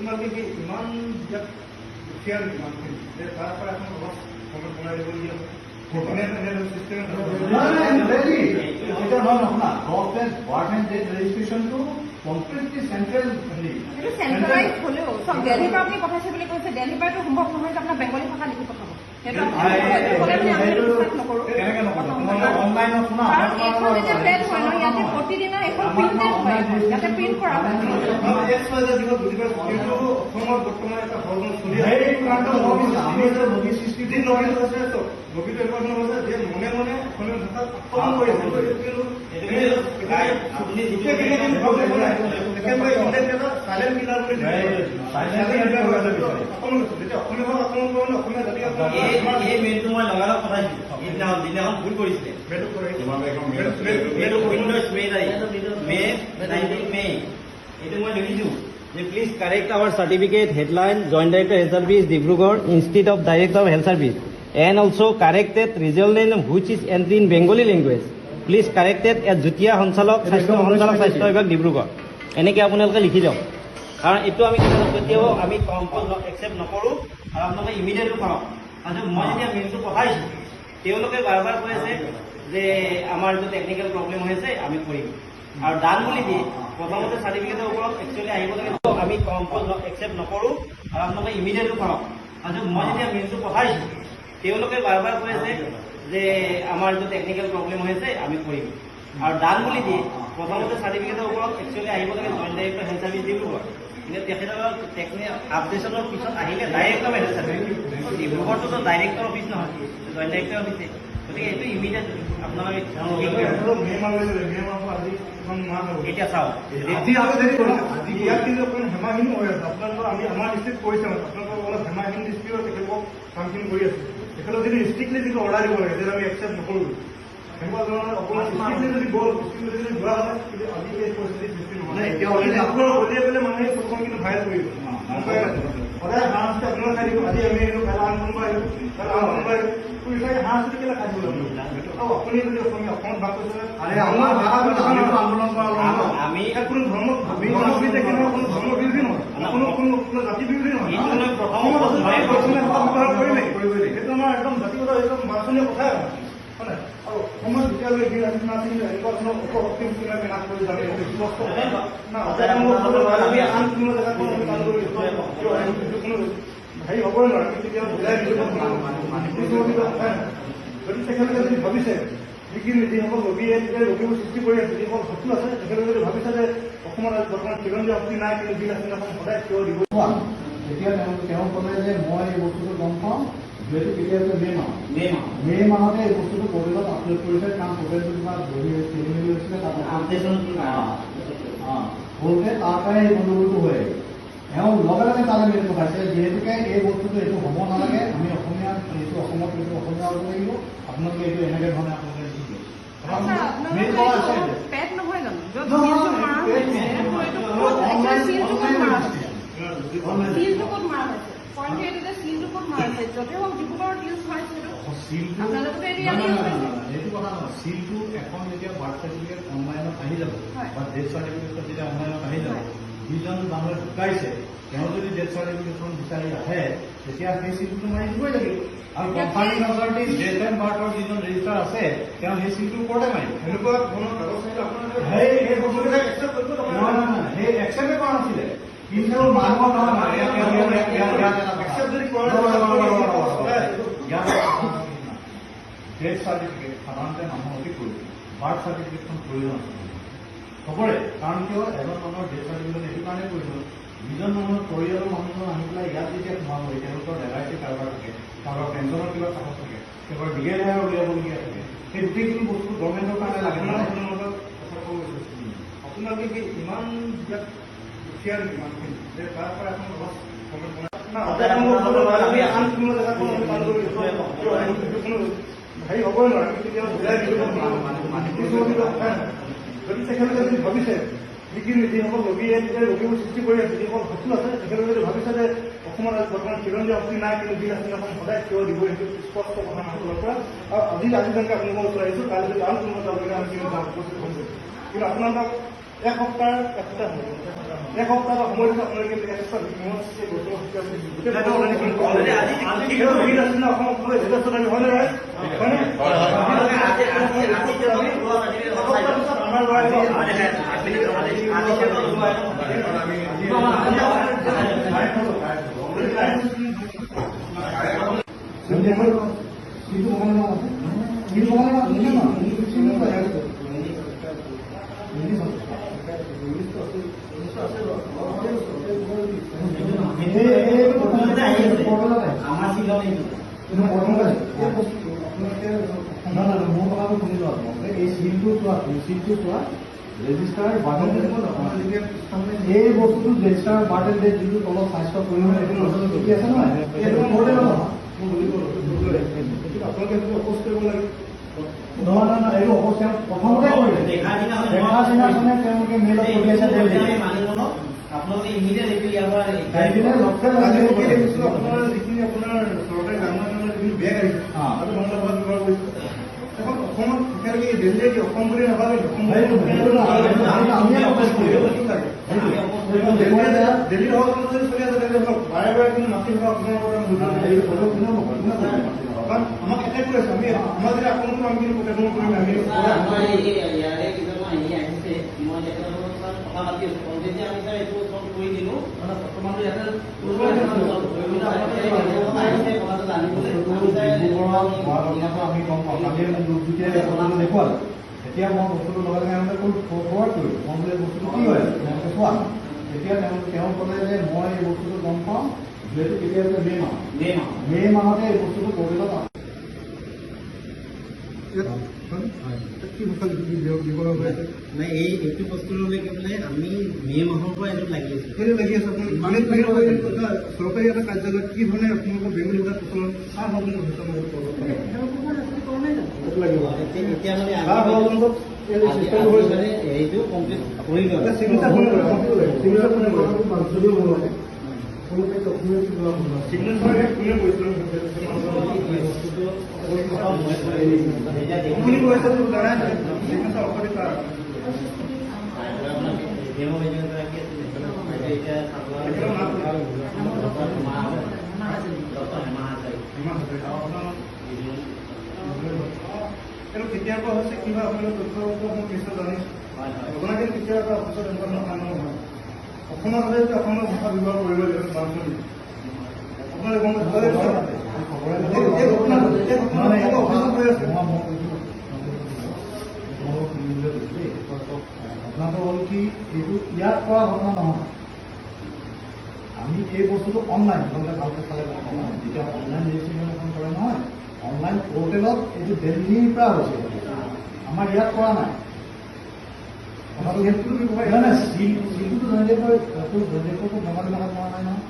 আপোনালোকে কি ইমান ইয়াত দুখীয়া মানুহখিনি যে তাৰ পৰা এখন অলপ সময় বনাই দিবলগীয়া হয় চেন্ট্ৰেলাইজ হলেও চব দিল্লীৰ পৰা আপুনি পঠাইছে বুলি কৈছে। দিল্লীৰ পৰাটো সম্ভৱ নহয় যে আপোনাৰ বেংগলী ভাষা লিখি পঠাব। প্ৰতিদিনা এখন প্ৰিণ্টেড হয়, ইয়াতে প্ৰিণ্ট কৰা হয়। অসমত বৰ্তমান এটা হৰমন চলি আছে নবীটো এনেকুৱা হৈছে যে মনে মনে অসমীয়া ভাষাত আক্ৰমণ কৰি আছে। Please correct our certificate headline Joint Director Health Service Dibrugarh instead of Director of Health Service, and also corrected regional name which is entry in Bengali language. Please corrected as Jutia Hansalok Sastro Hansalok Sastro Vibhag Dibrugarh. এনেকৈ আপোনালোকে লিখি যাওক, কাৰণ এইটো আমি কেতিয়াও আমি compose accept নকৰোঁ আৰু আপোনালোকে ইমিডিয়েটলি কৰক। আৰু মই যেতিয়া মেইলটো পঠাইছোঁ তেওঁলোকে বাৰ বাৰ কৈ আছে যে আমাৰ যিটো টেকনিকেল প্ৰব্লেম হৈ আছে আমি কৰিম আৰু ডান বুলি দিয়ে। প্ৰথমতে চাৰ্টিফিকেটৰ ওপৰত একচুৱেলি আহিব লাগে, আমি কম্প'জ একচেপ্ট নকৰোঁ আৰু আপোনালোকে ইমিডিয়েটলি কৰক। আৰু মই যেতিয়া মেইলটো পঠাইছোঁ তেওঁলোকে বাৰ বাৰ কৈ আছে যে আমাৰ যিটো টেকনিকেল প্ৰব্লেম হৈ আছে আমি কৰিম আৰু ডান বুলি দিয়ে। প্ৰথমতে চাৰ্টিফিকেটৰ ওপৰত একচুৱেলি আহিব লাগে joint director health services Dibrugarh, কিন্তু তেখেতৰ টেকনিক আপডেশ্যনৰ পিছত আহিলে ডাইৰেক্টৰ হেল্থ চাৰ্ভিছ। ডিব্ৰুগড়টোতো ডাইৰেক্টৰ অফিচ নহয়, জইণ্ট ডাইৰেক্টৰ অফিচে। গতিকে এইটো ইমিডিয়েট আপোনালোকে এতিয়া চাওক ইয়াত কিন্তু অকণ হেমাহীন হৈ আছে। আপোনালোকৰ আমি আমাৰ ডিষ্ট্ৰিক্ট কৰিছে মানে আপোনালোকৰ অলপ হেমাহীন ডিষ্ট্ৰিক্টত তেখেতলোকক কামখিনি কৰি আছে। তেখেতক যদি ষ্ট্ৰিক্টলি যিটো অৰ্ডাৰ দিব লাগে তেতিয়া আমি একচেপ্ট নকৰোঁ। সেনেকুৱা ধৰণৰ অকণমান ষ্ট্ৰিক্টলি যদি গ'ল ষ্ট্ৰিক্টলি যদি যোৱা হয় কিন্তু আজি এই পৰিস্থিতিৰ সৃষ্টি নহয়। এতিয়া অলৰেডি আপোনালোক উলিয়াই পেলাই মানুহে চবখন কিন্তু ভাইৰেল কৰি দিব। সদায় হাঁহ আপোনালোকে খাই দিব। আজি আমি আহিলোঁ, কাইলৈ আন কোনোবা আহিলোঁ, কাইলৈ আন কোনোবা আহিলোঁ। হাঁহ যদি কেলে খাই দিব আৰু আপুনি যদি অসমীয়া অসমত বাস কৰিছে আন্দোলন কৰা আমি কোনো ধৰ্ম বিৰোধী নহয়, কোনো বিৰোধী নহয়, কোনো জাতি বিৰোধী নহয়। ব্যৱহাৰ কৰিলে সেইটো আমাৰ একদম জাতিগত একদম বাঞ্ছনীয় কথাই হয় নে? আৰু অসমত যেতিয়ালৈ এনেকুৱা ধৰণৰ উপশক্তি নাশ কৰি যাবে স্পষ্ট আন কোনো জেগাত কোনো হেৰি হ'বই নোৱাৰে। তেতিয়া বুজাই দিবলৈ কথাই নহয়। যদি তেখেতলোকে যদি ভাবিছে যিসকল লবিয়ে লবিবোৰ সৃষ্টি কৰি আছে, যিসকল শত্ৰু আছে, তেখেতলোকে যদি ভাবিছে যে অসমত বৰ্তমান খিলঞ্জীয়া শক্তি নাই কিন্তু বিল আছে সদায় থিয় দিব। তেতিয়া তেওঁ ক'লে যে মই এই বস্তুটো গম পাওঁ যিহেতু কেতিয়া মে' মাহতে এই বস্তুটো পৰিৱেশত আপলোড কৰিছে, কাৰণ প্ৰৱেশটো কিবা বহি খেলি মেলি হৈছিলে তাত সৰুতে তাৰ পৰাই এই গণ্ডগোলটো হৈ তেওঁ লগে লগে তালৈ মেইল পঠাইছে যিহেতুকে এই বস্তুটো এইটো হ'ব নালাগে, আমি অসমীয়া এইটো অসমত এইটো অসমীয়া হ'ব লাগিব, আপোনালোকে এইটো এনেকৈ ধৰণে আপোনালোকে লিখিছে। পেট নহয় জানো চিলটো ক'ত মাৰা হৈছে? পইণ্টটো এইটো যে চিলটো ক'ত মাৰা হৈছে? যদিও ডিব্ৰুগড়ত ইউজ হয় সেইটো কথা নহয়। চিলটো এখন যেতিয়া বাৰ্থ চাৰ্টিফিকেট অনলাইনত আহি যাব বা ডেথ চাৰ্টিফিকেটত যেতিয়া অনলাইনত আহি যাব, যিজন মানুহে ঢুকাইছে তেওঁ যদি ডেথ চাৰ্টিফিকেটখন বিচাৰি আহে তেতিয়া সেই চিলটো মাৰি দিবই লাগিব। আৰু কনফাৰ্মিং অথৰিটি ডেথ এণ্ড বাৰ্থৰ যিজন ৰেজিষ্টাৰ আছে তেওঁ সেই চিলটোৰ ওপৰতে মাৰিব। এনেকুৱা ধৰণৰ কাগজ সেই একচেপ্টে কৰা নাছিলে, কিন্তু মানুহৰ ডেথ চাৰ্টিফিকেট সাধাৰণতে মানুহৰ অতি প্ৰয়োজন, বাৰ্থ চাৰ্টিফিকেটখন প্ৰয়োজন আছে চবৰে। কাৰণ কিয় এজন মানুহৰ ডেথ চাৰ্টিফিকেট এইটো কাৰণে প্ৰয়োজন, যিজন মানুহৰ পৰিয়ালৰ মানুহজন আহি পেলাই ইয়াত যেতিয়া সোমাব তেওঁলোকৰ এলআইচি কাৰোবাৰ থাকে, কাৰোবাৰ পেঞ্চনৰ কিবা কাগজ থাকে, কাৰোবাৰ বিগেডাৰ উলিয়াবলগীয়া থাকে, সেই গোটেইখিনি বস্তু গভৰ্ণমেণ্টৰ কাৰণে লাগে। আপোনালোকে কি ইমান ইয়াত দুখীয়া মানুহখিনি যে তাৰ পৰা এখন অলপ আন কোনো জেগাত হেৰি হ'বই নোৱাৰে। তেতিয়া বুজাই দিবলৈ কথাই নহয়। যদি তেখেতলোকে যদি ভাবিছে যিসকল লবিয়ে লবিবোৰ সৃষ্টি কৰি আছে, যিসকল শত্ৰু আছে, তেখেতলোকে যদি ভাবিছে যে অসমত বৰ্তমান খিলঞ্জীয়া শক্তি নাই কিন্তু বিল আছে সদায় থিয় দিব, সেইটো স্পষ্ট কথা মানুহৰ পৰা। আৰু আজি যেনেকৈ আপোনালোকৰ ওচৰত আহিছোঁ, কাইলৈ যদি আন কোনো কিন্তু আপোনালোকক এসপ্তাহ সময় দিছে আপোনালোকে এক্সট্ৰা মিটিঙত সেই বস্তুটো যথেষ্ট দাবী হয়নে নহয়? হয়নে? আমাৰ ৰেজিষ্টাৰ বাৰ্ডেন এই বস্তুটো ৰেজিষ্টাৰ বাৰ্ডেন ডেট যিটো তলত স্বাস্থ্য পৰিমাণ এইটো নতুন আছে নহয় এইটো মডেল আপোনালোকে অপোজ কৰিব লাগে। নহয় এইটো অৱস্থা প্ৰথমতে কৰিলে দেখা দিনাখনে তেওঁলোকে মেইলত পঠিয়াইছে আপোনালোকে ইমিডিয়েট এইটো ইয়াৰ পৰা আপোনাৰ যিখিনি আপোনাৰ চৰকাৰী ডাঙৰ যিখিনি বেগ আহিছে আৰু বাংলা ভাষা ব্যৱহাৰ কৰিছে এখন অসমত এতিয়ালৈকে দিল্লীয়ে অসম বুলি নাভাবে দিল্লীৰ হল যদি চলি আছে তেন্তে বাৰে বাৰে কিন্তু মাতৃভাষা কাৰণ আমাক এটাই কৈ আছে আমি আমাৰ যদি আপোনালোকক আমি কিন্তু প্ৰতিক্ৰমণ কৰিম আমি আমি গম পাওঁ কালিয়ে মোক যেতিয়া দেখুৱালো তেতিয়া মই বস্তুটো লগে লগে ফৰৱাৰ্ড কৰিলোঁ মই বোলে বস্তুটো কি হয় তেওঁলোকে চোৱা তেতিয়া তেওঁ ক'লে যে মই এই বস্তুটো গম পাওঁ যিহেতু কেতিয়া হৈছে মে মাহতে এই বস্তুটো পৰ্টেলত নাই এইটো বস্তুলৈকে বোলে আমি মে' মাহৰ পৰা এইটো লাগি আছোঁ। সেইটো লাগি আছে চৰকাৰী এটা কাৰ্যালয়ত কি ধৰণে আপোনালোকৰ বেংগলী ভাষা প্ৰচলন চাহ লাগিব এতিয়া মানে এইটো কমপ্লিট কৰি কেতিয়াৰ পৰা হৈছে কিবা আপোনালোকে তথ্য মোক নিশ্চয় জানিছোঁ ঘটনাকে কেতিয়াৰ পৰা অফিচত এনেকুৱা নহয় নহয় অসমৰ হ'লে যে অসমৰ ভাষা ব্যৱহাৰ কৰিব লাগিব বানচনী আপোনালোকে ঘটনাটো হ'ল কি এইটো ইয়াত কৰা ঘটনা নহয় আমি এই বস্তুটো অনলাইন আপোনালোকে ভালকৈ চালে যেতিয়া অনলাইন ৰেজিষ্ট্ৰেশ্যন কৰে নহয় অনলাইন পৰ্টেলত এইটো দিল্লীৰ পৰা হৈছে আমাৰ ইয়াত কৰা নাই কথাটো সেইটো নাই চিলটোতো ধৰি বেমাৰ কৰা নাই নহয়